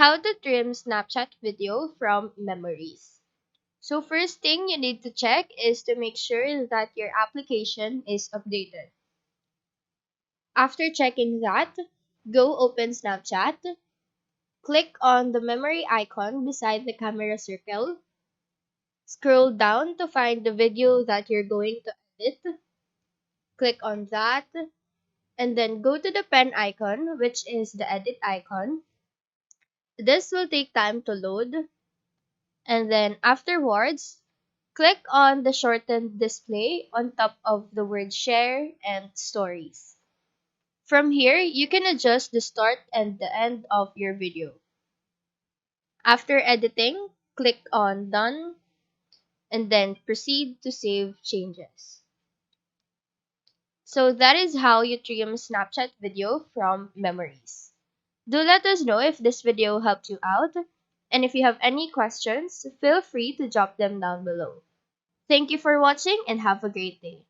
How to trim Snapchat video from memories. So first thing you need to check is to make sure that your application is updated. After checking that, go open Snapchat, click on the memory icon beside the camera circle, scroll down to find the video that you're going to edit, click on that, and then go to the pen icon, which is the edit icon. This will take time to load, and then afterwards, click on the shortened display on top of the word share and stories. From here, you can adjust the start and the end of your video. After editing, click on done and then proceed to save changes. So that is how you trim Snapchat video from memories. Do let us know if this video helped you out, and if you have any questions, feel free to drop them down below. Thank you for watching and have a great day.